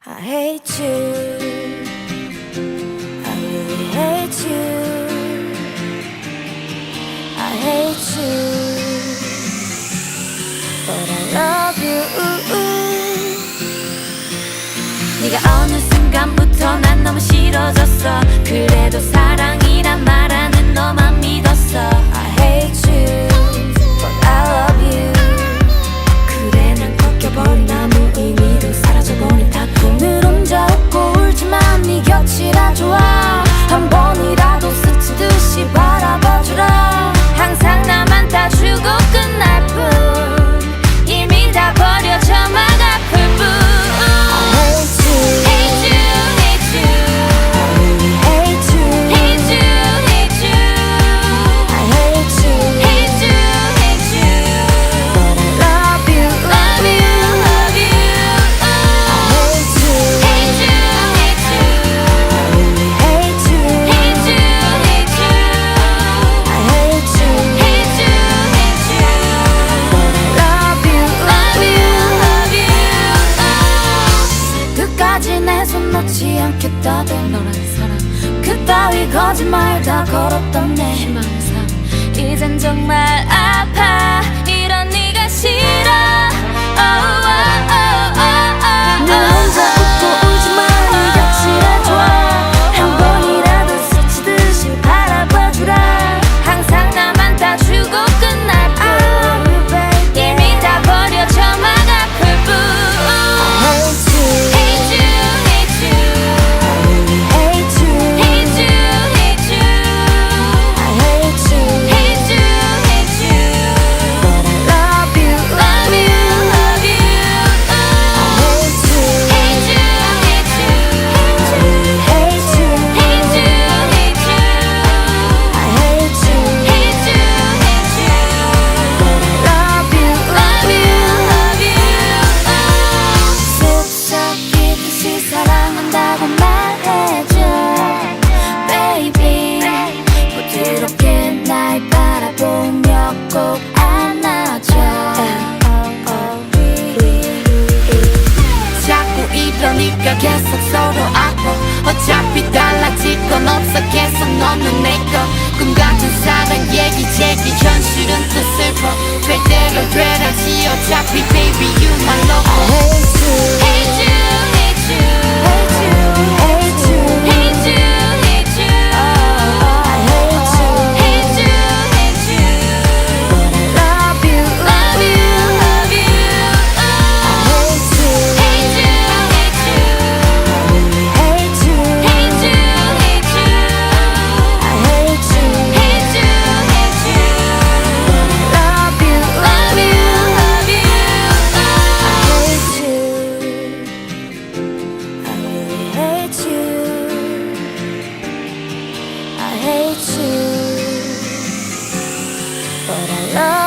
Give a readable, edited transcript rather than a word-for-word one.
I hate you. I really hate you. I hate you. But I love you. 네가 어느 순간부터 난 너무 싫어졌어. 그래도 사랑이란 말하는 너만 믿었어. I hate you. But I love you. 그래 난 꺾여버린 아무 의미도 사라져버린 다툼. 늘 혼자 웃고 울지만 네 곁이라 좋아. 한 번이라도 스치듯이 바라봐주라. 항상 나만 다 주고 끝날 뿐. 이미 다 버려져 막 아플 뿐. I hate you. Hate you, hate you. I really hate you. Hate you, hate you. I hate you. Hate you, hate you. But I love you. Love you, love you. I hate you. Hate you, hate you. I really hate you. Hate you, hate you. I hate you. Hate you, hate you. But I love you. Love you, love you. 끝까지 내 손 놓지 않겠다던 너란 사람. 그따위 거짓말 다 걸었던 내 희망의 삶. 이젠 정말 아파. 이런 네가 싫어. 늘 혼자 웃고 울지만 네 곁이라 좋아. 한 번이라도 스치듯이 바라봐주라. 항상 나만 다 주고 끝날 뿐. 이미 다 버려져 막 아플 뿐. I hate you. Hate you, hate you. I really hate you. Hate you, hate you. I hate you. Hate you, hate you. But I love you. Love you, love you. I hate you. Hate you, hate you. I really hate you. Hate you, hate you. I hate you. Hate you, hate you. But I love you. Love you, love you. 쓱싹이듯이 사랑한다고 말해줘 Baby 부드럽게 날 바라보며 꼭 안아줘 자꾸 이러니까 계속 서로 아파 어차피 달라질 건 없어 계속 너는 내꺼 꿈 같은 사랑 얘기 제기 현실은 또 슬퍼 될 대로 되라지 어차피 baby you my lover I hate you hate you hate you hate you hate you hate you I hate you hate you hate you but I love you love you love you I hate you hate you hate you I really hate you hate you hate you I hate you hate you hate you but I love you love you love you I hate you I really hate you I hate you but I love